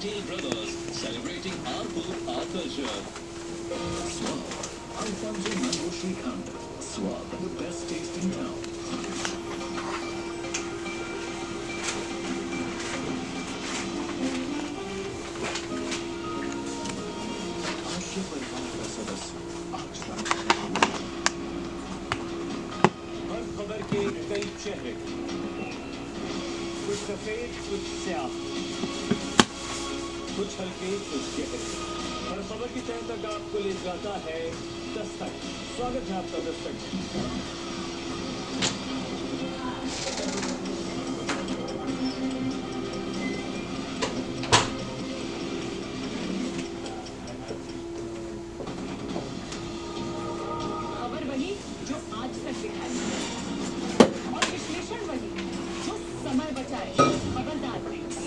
Patel Brothers, celebrating our food, our culture. Swab, Alfonso Mango Srikhand. Swab, the best taste in town. आश्य परिवार का सदस्य आज तक हर खबर के कई चेहरे, कुछ सफेद कुछ स्याह, कुछ हल्के कुछ गहरे। हर खबर की तह तक आपको ले जाता है दस्तक। स्वागत है आपका दस्तक। खबर वही जो आज तक दिखाई और विश्लेषण वही जो समय बचाए। खबरदार,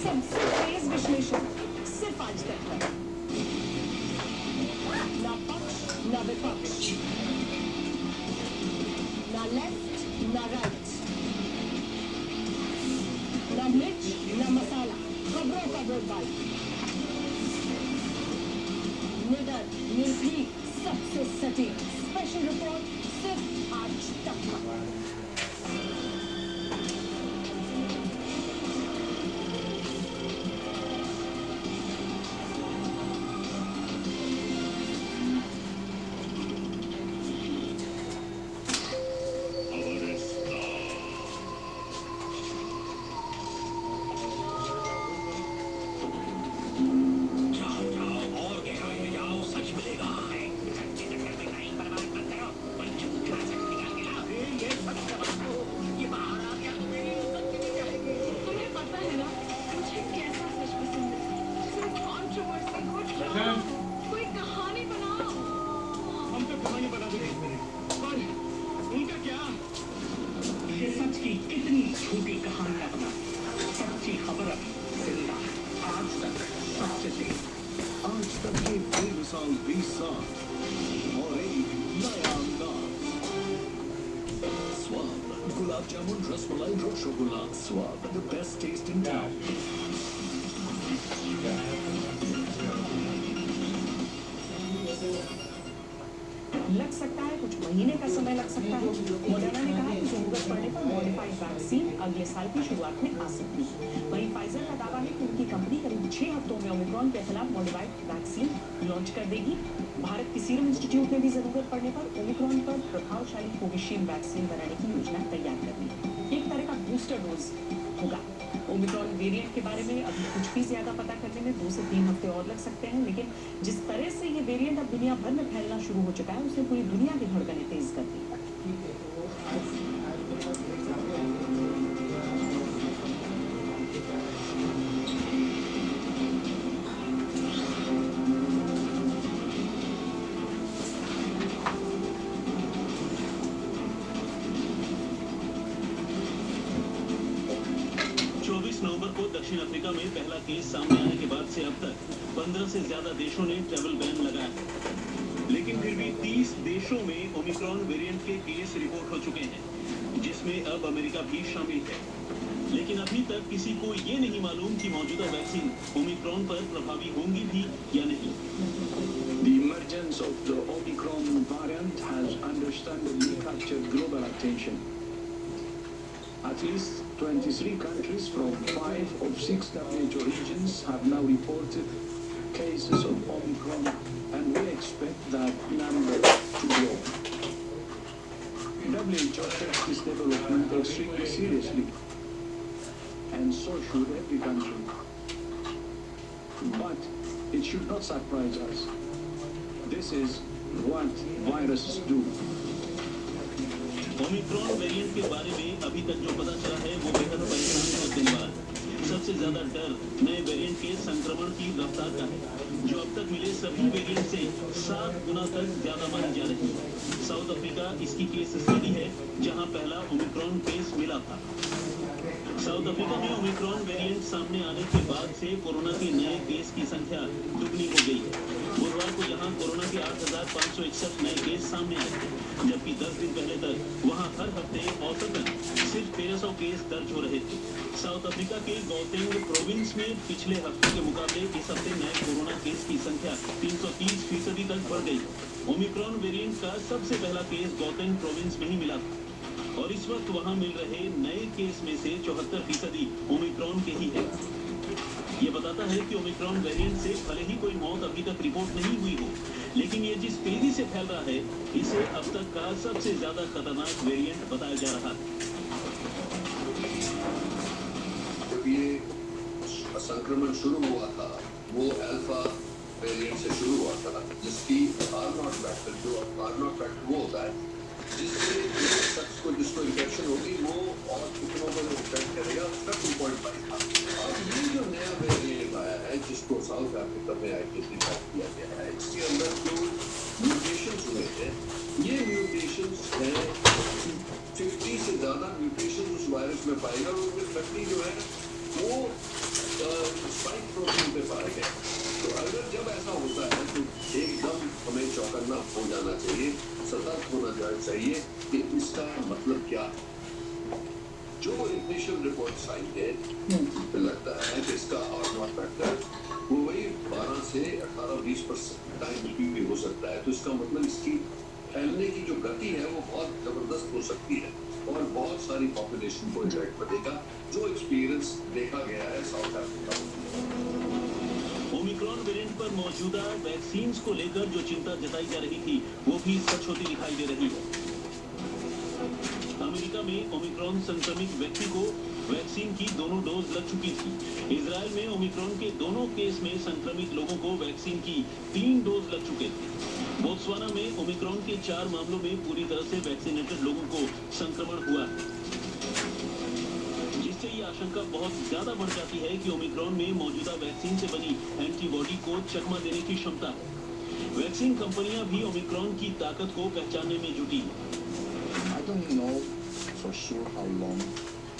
सबसे तेज विश्लेषण सिर्फ आज तक है। ना पक्ष ना विपक्ष, ना लेफ्ट ना राइट, ना मिर्च ना मसाला, खबरों का बोलबाला। निडर, निर्भीक, सबसे सटीक स्पेशल रिपोर्ट सिर्फ आज तक। कोई कहानी बनाओ। हम तो कहानी बना देंगे, पर उनका क्या? ये सच की कितनी झूठी कहानियां बना, सच्ची खबर अब जिंदा, आज तक सच थी। आज तक के बेमिसाल 20 साल और एक नया अंदाज। Swab, gulab jamun rasmalai rasgulla. Swab, the best taste in town. लग सकता है कुछ महीने का समय लग सकता है। मोडर्ना ने कहा कि जरूरत पड़ने पर मॉडिफाइड वैक्सीन अगले साल की शुरुआत में आ सकती है। वहीं फाइजर का दावा है कि उनकी कंपनी करीब 6 हफ्तों में ओमिक्रॉन के खिलाफ मॉडिफाइड वैक्सीन लॉन्च कर देगी। भारत के सीरम इंस्टीट्यूट ने भी जरूरत पड़ने पर ओमिक्रॉन पर प्रभावशाली कोविशील्ड वैक्सीन बनाने की योजना तैयार कर दी है। एक तरह का बूस्टर डोज होगा। ओमिक्रॉन वेरिएंट के बारे में अभी कुछ भी ज्यादा पता करने में 2 से 3 हफ्ते और लग सकते हैं, लेकिन जिस तरह से ये वेरिएंट अब दुनिया भर में फैलना शुरू हो चुका है, उसने पूरी दुनिया की धड़कनें तेज कर दी। 24 नवंबर को दक्षिण अफ्रीका में पहला केस सामने आने के बाद से अब तक 15 से ज्यादा देशों ने ट्रैवल बैन लगाया है। लेकिन फिर भी 30 देशों में ओमिक्रॉन वेरिएंट के केस रिपोर्ट हो चुके हैं, जिसमें अब अमेरिका भी शामिल है। लेकिन अभी तक किसी को ये नहीं मालूम कि मौजूदा वैक्सीन ओमिक्रॉन पर प्रभावी होंगी भी या नहीं। The emergence of the Omicron variant has understandably captured global attention. At least 23 countries from 5 of 6 WHO regions have now reported cases of Omicron, and we expect that number to grow. WHO takes this development extremely seriously, and so should every country. But it should not surprise us. This is what viruses do. Omicron variant के बारे में अभी तक जो पता चला है वो बेहद परेशान कर देने वाला है। सबसे ज्यादा डर नए वेरिएंट के संक्रमण की रफ्तार का है, जो अब तक मिले सभी वेरिएंट से 7 गुना तक ज्यादा मानी जा रही है। साउथ अफ्रीका इसकी केस स्टडी है, जहां पहला ओमिक्रॉन केस मिला था। साउथ अफ्रीका में ओमिक्रॉन वेरिएंट सामने आने के बाद से कोरोना के नए केस की संख्या दुगनी हो गई है। बुधवार को यहां कोरोना के 8,561 नए केस सामने आए थे, जबकि 10 दिन पहले तक वहां हर हफ्ते औसतन सिर्फ 1300 केस दर्ज हो रहे थे। साउथ अफ्रीका के गौतेंग प्रोविंस में पिछले हफ्ते के मुकाबले इस हफ्ते नए कोरोना केस की संख्या 330% तक बढ़ गई। ओमिक्रॉन वेरिएंट का सबसे पहला केस गौतेंग प्रोविंस में ही मिला था और इस वक्त वहां मिल रहे नए केस में से 74% ओमिक्रॉन के ही है। ये बताता है कि ओमिक्रॉन वेरिएंट से भले ही कोई मौत अभी तक रिपोर्ट नहीं हुई हो, लेकिन ये जिस तेजी से फैल रहा है, इसे अब तक का सबसे ज्यादा खतरनाक वेरिएंट बताया जा रहा है। जब ये संक्रमण शुरू हुआ था, वो अल्फा वेरिएंट से शुरू हुआ था, जिसकी R0 फैक्टर, जो R0 फैक्टर वो होता है जिससे शख्स को जिसको इन्फेक्शन होगी वो और कितनों को इन्फेक्ट करेगा, उसका 2.5 था। अब ये जो नया वेरिएंट आया है जिसको साउथ अफ्रीका में आइडेंटिफाई किया गया है, इसके अंदर जो म्यूटेशंस हुए हैं, ये म्यूटेशंस हैं 50 से ज़्यादा म्यूटेशन उस वायरस में पाए गए और उनमें 30 जो है वो स्पाइक प्रोटीन पे पाए गए। तो अगर जब ऐसा होता है तो एकदम हमें चौकन्ना हो जाना चाहिए, सतर्क होना चाहिए कि इसका मतलब क्या है। जो इनिशियल रिपोर्ट्स आई है, लगता है कि इसका R0 फैक्टर वो वही 12 से 18-20% टाइम भी हो सकता है। तो इसका मतलब इसकी फैलने की जो गति है वो बहुत जबरदस्त हो सकती है और बहुत सारी पॉपुलेशन को इफेक्ट करेगा, जो एक्सपीरियंस देखा गया है साउथ अफ्रीका में। ओमिक्रॉन वेरिएंट पर मौजूदा वैक्सीन्स को लेकर जो चिंता जताई जा रही थी, वो भी सच होती दिखाई दे रही है। अमेरिका में ओमिक्रॉन संक्रमित व्यक्ति को वैक्सीन की दोनों डोज लग चुकी थी। इजराइल में ओमिक्रॉन के दोनों केस में संक्रमित लोगों को वैक्सीन की 3 डोज लग चुके थे। बोत्सवाना में ओमिक्रॉन के 4 मामलों में पूरी तरह से वैक्सीनेटेड लोगों को संक्रमण हुआ है, जिससे ये आशंका बहुत ज्यादा बढ़ जाती है कि ओमिक्रॉन में मौजूदा वैक्सीन से बनी एंटीबॉडी को चकमा देने की क्षमता है। वैक्सीन कंपनियां भी ओमिक्रॉन की ताकत को पहचानने में जुटी हैं। I don't know for sure how long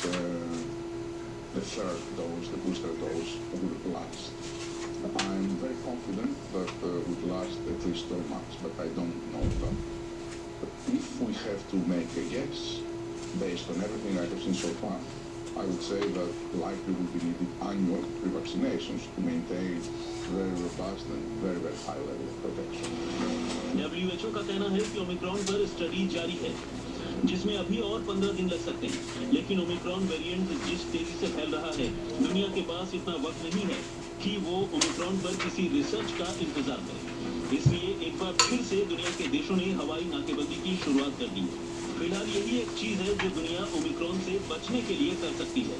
the third dose, the booster dose, will last. I'm very confident that it would last at least 12 months, but I don't know that. But if we have to make a guess, based on everything I have seen so far, I would say that likely will be needed annual revaccinations to maintain very robust and very, very high level of protection. WHO का कहना है कि Omicron पर study जारी है, जिसमें अभी और 15 दिन लग सकते हैं। लेकिन ओमिक्रॉन वेरिएंट जिस तेजी से फैल रहा है, दुनिया के पास इतना वक्त नहीं है कि वो ओमिक्रॉन पर किसी रिसर्च का इंतजार करे। इसलिए एक बार फिर से दुनिया के देशों ने हवाई नाकेबंदी की शुरुआत कर दी है। फिलहाल यही एक चीज है जो दुनिया ओमिक्रॉन से बचने के लिए कर सकती है।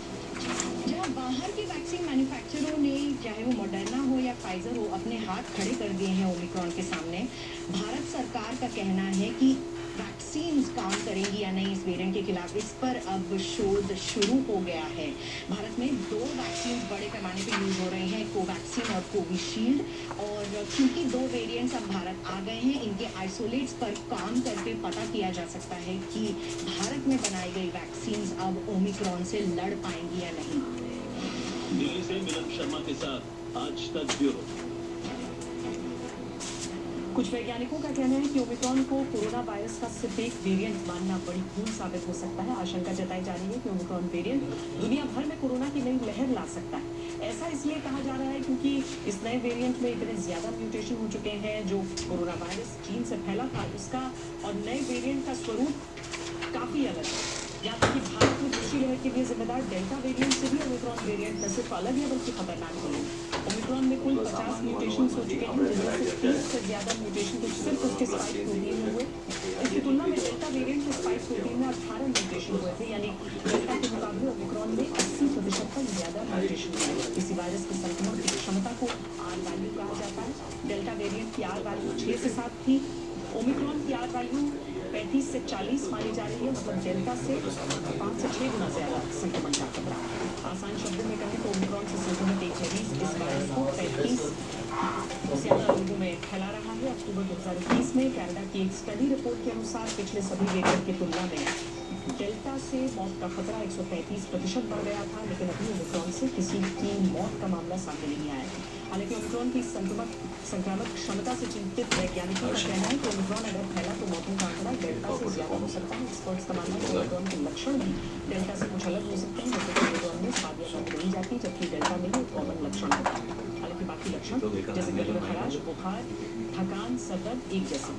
जहाँ बाहर के वैक्सीन मैन्युफैक्चररों ने, चाहे वो मॉडर्ना हो या फाइजर हो, अपने हाथ खड़े कर दिए हैं ओमिक्रॉन के सामने, भारत सरकार का कहना है कि वैक्सीन काम करेंगी या नहीं इस वेरिएंट के खिलाफ, इस पर अब शोध शुरू हो गया है। भारत में 2 वैक्सीन बड़े पैमाने पर यूज हो रहे हैं, कोवैक्सीन और कोविशील्ड, और क्योंकि 2 वेरिएंट्स अब भारत आ गए हैं, इनके आइसोलेट्स पर काम करके पता किया जा सकता है कि भारत में बनाई गई वैक्सीन अब ओमिक्रॉन से लड़ पाएंगी या नहीं। दिल्ली से मिलन शर्मा के साथ आज तक ब्यूरो। कुछ वैज्ञानिकों का कहना है कि ओमिक्रॉन को कोरोना वायरस का सिर्फ एक वेरिएंट मानना बड़ी भूल साबित हो सकता है। आशंका जताई जा रही है कि ओमिक्रॉन वेरिएंट दुनिया भर में कोरोना की नई लहर ला सकता है। ऐसा इसलिए कहा जा रहा है क्योंकि इस नए वेरिएंट में इतने ज्यादा म्यूटेशन हो चुके हैं। जो कोरोना वायरस चीन से फैला था उसका और नए वेरिएंट का स्वरूप काफी अलग है। यहाँ तक कि भारत में दूसरी लहर के लिए जिम्मेदार डेल्टा वेरिएंट से भी ओमिक्रॉन वेरिएंट न सिर्फ अलग है बल्कि खतरनाक भी है। ओमिक्रॉन में कुल 50 म्यूटेशन हो चुके हैं, जिनमें से 30 से ज्यादा म्यूटेशन तो सिर्फ उसके स्पाइक प्रोटीन में हुए। इसकी तुलना में डेल्टा वेरिएंट के स्पाइक प्रोटीन में 18 म्यूटेशन हुए थे, यानी डेल्टा के मुकाबले ओमिक्रॉन में 80% तक ज्यादा म्यूटेशन हुए। इसी वायरस के संक्रमण की क्षमता को R वैल्यू कहा जाता है। डेल्टा वेरिएंट की R वैल्यू 6 से 7 थी, ओमिक्रॉन की R वैल्यू 35 से 40 मानी जा रही है, मतलब डेल्टा से 5 से 6 गुना ज्यादा संक्रमण का खतरा। आसान शब्दों में कहें तो ओमिक्रॉन से संक्रमित एक मरीज इस वायरस को 35 ज्यादा लोगों में फैला रहा है। अक्टूबर 2021 में कनाडा की एक स्टडी रिपोर्ट के अनुसार पिछले सभी वेरिएंट की तुलना में डेल्टा से मौत का खतरा 135% बढ़ गया था, लेकिन अभी ओमिक्रॉन से किसी की मौत का मामला सामने नहीं आया है। हालांकि ओमिक्रॉन की संक्रामक क्षमता से चिंतित वैज्ञानिकों का कहना है कि ओमिक्रॉन अगर फैला तो मौतों का आंकड़ा डेल्टा से ज्यादा हो सकता है। एक्सपर्ट्स का मानना है कि ओमिक्रॉन के लक्षण भी डेल्टा से कुछ अलग हो सकते हैं, जैसे कि ओमिक्रॉन में स्वाद या गंध नहीं जाती, जबकि डेल्टा में ये कॉमन लक्षण होता है। हालांकि बाकी लक्षण जैसे गले में खराश, बुखार, थकान, सदर्द एक जैसे।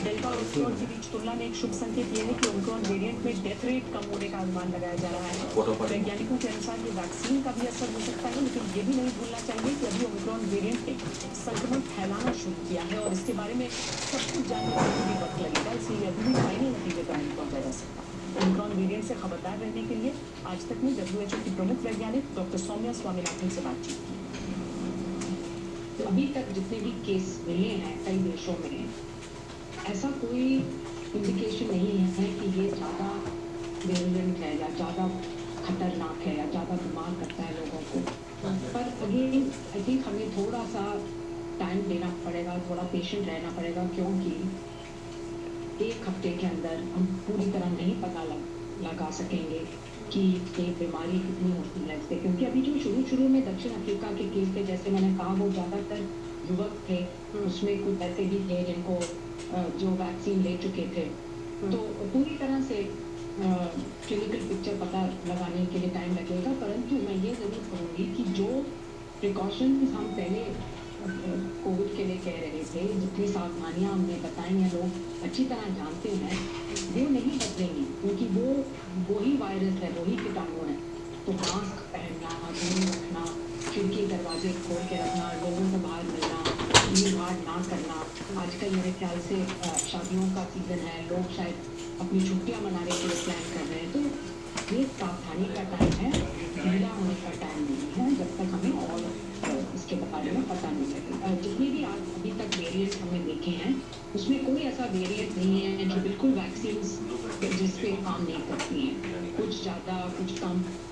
डेल्टा और ओमिक्रॉन के बीच तुलना में एक शुभ संकेत यह है कि ओमिक्रॉन वेरिएंट में डेथ रेट कम होने का अनुमान लगाया जा रहा है। वैज्ञानिकों के अनुसार ये वैक्सीन का भी असर हो सकता है, लेकिन ये भी नहीं भूलना चाहिए कि अभी ओमिक्रॉन वेरिएंट ने संक्रमण फैलाना शुरू किया है और इसके बारे में सब कुछ जानने में भी वक्त लगेगा, इसलिए अभी भी फाइनल नतीजे पर नहीं पहुंचा जा सकता। ओमिक्रॉन वेरिएंट से खबरदार रहने के लिए आज तक में WHO की प्रमुख वैज्ञानिक डॉक्टर सौम्या स्वामीनाथन से बातचीत की। तो अभी तक जितने भी केस मिले हैं कई देशों में, ऐसा कोई इंडिकेशन नहीं है कि ये ज़्यादा वेरिएंट है या ज़्यादा खतरनाक है या ज़्यादा बीमार करता है लोगों को। पर अगेन आई थिंक हमें थोड़ा सा टाइम देना पड़ेगा, थोड़ा पेशेंट रहना पड़ेगा, क्योंकि एक हफ्ते के अंदर हम पूरी तरह नहीं पता लगा सकेंगे कि ये बीमारी कितनी होती है इससे। क्योंकि अभी जो शुरू में दक्षिण अफ्रीका के केस थे, जैसे मैंने कहा, वो ज़्यादातर युवक थे, उसमें कुछ ऐसे भी थे जिनको जो वैक्सीन ले चुके थे। तो पूरी तरह से क्लिनिकल पिक्चर पता लगाने के लिए टाइम लगेगा, परंतु मैं ये ज़रूर कहूँगी कि जो प्रिकॉशंस हम पहले कोविड के लिए कह रहे थे, जितनी सावधानियां हमने बताई हैं, लोग अच्छी तरह जानते हैं, वो नहीं बदलेंगी, क्योंकि वो ही वायरस है, वही कीटाणु है। तो मास्क पहनना, दूरी रखना, खिड़की दरवाजे खोल के रखना, लोगों को बाहर मिलना, भीड़ भाड़ ना करना। आजकल मेरे ख्याल से शादियों का सीज़न है, लोग शायद अपनी छुट्टियां मनाने के लिए प्लान कर रहे हैं, तो ये सावधानी का टाइम है, ढीला होने का टाइम नहीं है, जब तक हमें और इसके बारे में पता नहीं लगेगा। जितने भी आज अभी तक वेरिएंट हमने देखे हैं, उसमें कोई ऐसा वेरिएंट नहीं है जो बिल्कुल वैक्सीन जिस पे काम नहीं करती हैं, कुछ ज़्यादा कुछ कम,